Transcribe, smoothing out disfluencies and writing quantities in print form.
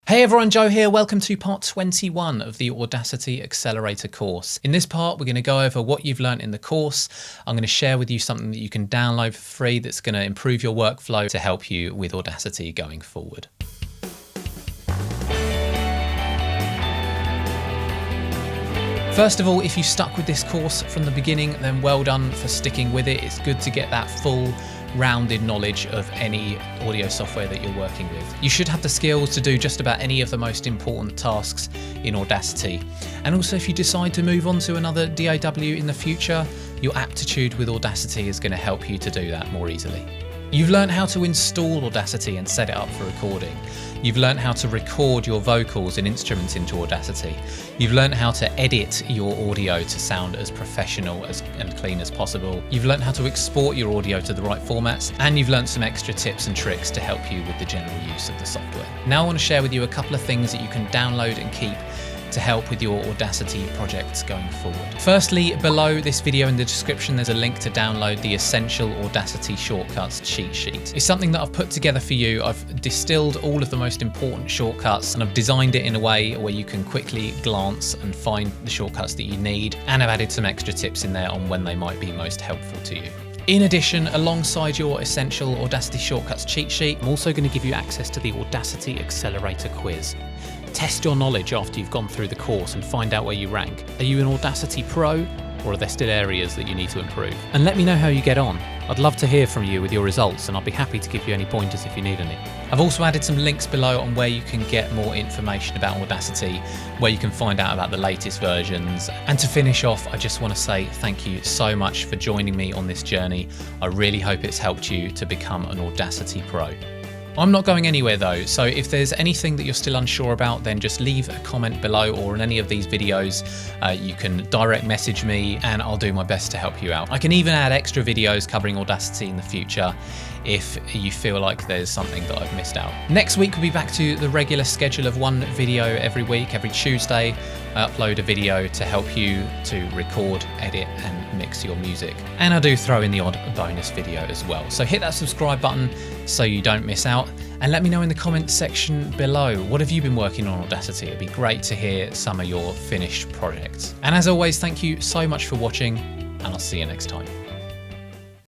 Hey everyone, Joe here. Welcome to part 21 of the Audacity Accelerator course. In this part, we're going to go over what you've learned in the course. I'm going to share with you something that you can download for free that's going to improve your workflow to help you with Audacity going forward. First of all, if you stuck with this course from the beginning, then well done for sticking with it. It's good to get that full rounded knowledge of any audio software that you're working with. You should have the skills to do just about any of the most important tasks in Audacity. And also, if you decide to move on to another DAW in the future, your aptitude with Audacity is going to help you to do that more easily. You've learned how to install Audacity and set it up for recording. You've learned how to record your vocals and instruments into Audacity. You've learned how to edit your audio to sound as professional and clean as possible. You've learned how to export your audio to the right formats, and you've learned some extra tips and tricks to help you with the general use of the software. Now I want to share with you a couple of things that you can download and keep to help with your Audacity projects going forward. Firstly, below this video in the description, there's a link to download the Essential Audacity Shortcuts cheat sheet. It's something that I've put together for you. I've distilled all of the most important shortcuts and I've designed it in a way where you can quickly glance and find the shortcuts that you need, and I've added some extra tips in there on when they might be most helpful to you. In addition, alongside your Essential Audacity Shortcuts cheat sheet, I'm also going to give you access to the Audacity Accelerator quiz. Test your knowledge after you've gone through the course and find out where you rank. Are you an Audacity Pro, or are there still areas that you need to improve? And let me know how you get on. I'd love to hear from you with your results, and I'll be happy to give you any pointers if you need any. I've also added some links below on where you can get more information about Audacity, where you can find out about the latest versions. And to finish off, I just want to say thank you so much for joining me on this journey. I really hope it's helped you to become an Audacity Pro. I'm not going anywhere though, so if there's anything that you're still unsure about, then just leave a comment below, or in any of these videos you can direct message me and I'll do my best to help you out. I can even add extra videos covering Audacity in the future if you feel like there's something that I've missed out. Next week we'll be back to the regular schedule of one video every week. Every Tuesday I upload a video to help you to record, edit and mix your music. And I do throw in the odd bonus video as well. So hit that subscribe button so you don't miss out, and let me know in the comments section below, what have you been working on Audacity? It'd be great to hear some of your finished projects. And as always, thank you so much for watching, and I'll see you next time.